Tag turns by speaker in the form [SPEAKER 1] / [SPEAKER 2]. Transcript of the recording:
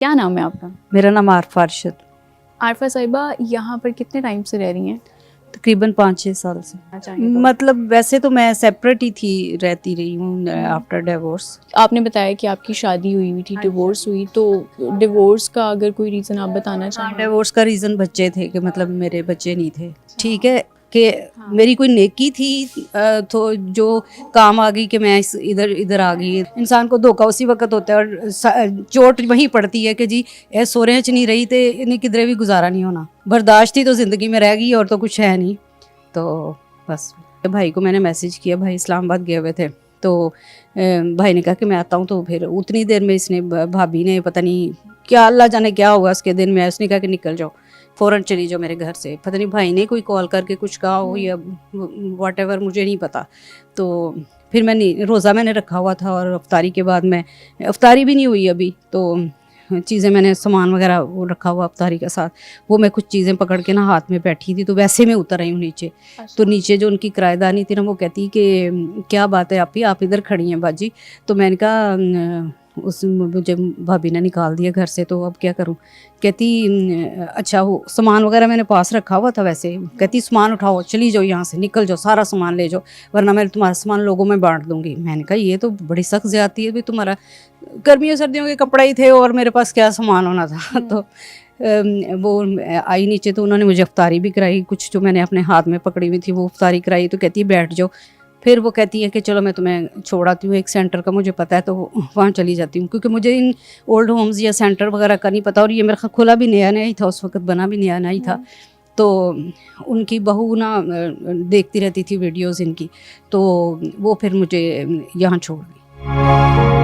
[SPEAKER 1] کیا نام ہے آپ کا؟
[SPEAKER 2] میرا نام عارفہ ارشد.
[SPEAKER 1] عارفہ صاحبہ یہاں پر کتنے ٹائم سے رہ رہی ہیں؟
[SPEAKER 2] تقریباً 5-6 سال سے. مطلب ویسے تو میں سیپریٹ ہی تھی، رہتی رہی ہوں آفٹر ڈیورس.
[SPEAKER 1] آپ نے بتایا کہ آپ کی شادی ہوئی تھی، ڈیورس ہوئی، تو ڈیورس کا اگر کوئی ریزن آپ بتانا چاہیں.
[SPEAKER 2] ڈیورس کا ریزن بچے تھے کہ مطلب میرے بچے نہیں تھے. ٹھیک ہے کہ میری کوئی نیکی تھی تو جو کام آ گئی کہ میں ادھر آ گئی. انسان کو دھوکہ اسی وقت ہوتا ہے اور چوٹ وہیں پڑتی ہے کہ جی اے سورے چ نہیں رہی تے انہیں کدھرے بھی گزارا نہیں ہونا. برداشت ہی تو زندگی میں رہ گئی اور تو کچھ ہے نہیں. تو بس بھائی کو میں نے میسج کیا، بھائی اسلام آباد گئے ہوئے تھے، تو بھائی نے کہا کہ میں آتا ہوں. تو پھر اتنی دیر میں اس نے بھابھی نے پتہ نہیں کیا، اللہ جانے کیا ہوگا اس کے دن میں، اس نے کہا کہ نکل جاؤ فوراً چلی جاؤ میرے گھر سے. پتہ نہیں بھائی نے کوئی کال کر کے کچھ کہا ہو یا واٹ ایور، مجھے نہیں پتہ. تو پھر میں روزہ میں نے رکھا ہوا تھا اور افطاری کے بعد میں افطاری بھی نہیں ہوئی ابھی، تو چیزیں میں نے سامان وغیرہ وہ رکھا ہوا افطاری کے ساتھ، وہ میں کچھ چیزیں پکڑ کے نا ہاتھ میں بیٹھی تھی، تو ویسے میں اتر آئی ہوں نیچے. تو نیچے جو ان کی کرایہ دارانی تھی نا، وہ کہتی کہ کیا بات ہے آپ ادھر کھڑی ہیں باجی. تو میں نے کہا اس مجھے بھابھی نے نکال دیا گھر سے، تو اب کیا کروں. کہتی اچھا وہ سامان وغیرہ میں نے پاس رکھا ہوا تھا، ویسے کہتی سامان اٹھاؤ چلی جاؤ یہاں سے، نکل جاؤ سارا سامان لے جاؤ ورنہ میں تمہارا سامان لوگوں میں بانٹ دوں گی. میں نے کہا یہ تو بڑی سخت زیادتی ہے، بھی تمہارا گرمیوں سردیوں کے کپڑا ہی تھے اور میرے پاس کیا سامان ہونا تھا. تو وہ آئی نیچے، تو انہوں نے مجھے افطاری بھی کرائی، کچھ جو میں نے اپنے ہاتھ میں پکڑی ہوئی تھی وہ افطاری کرائی. تو کہتی ہے بیٹھ جاؤ. پھر وہ کہتی ہے کہ چلو میں تمہیں چھوڑ آتی ہوں، ایک سینٹر کا مجھے پتہ ہے تو وہاں چلی جاتی ہوں، کیونکہ مجھے ان اولڈ ہومز یا سینٹر وغیرہ کا نہیں پتہ، اور یہ میرا کھلا بھی نیا ہی تھا اس وقت، بنا بھی نیا ہی تھا. تو ان کی بہو نا دیکھتی رہتی تھی ویڈیوز ان کی، تو وہ پھر مجھے یہاں چھوڑ گئی.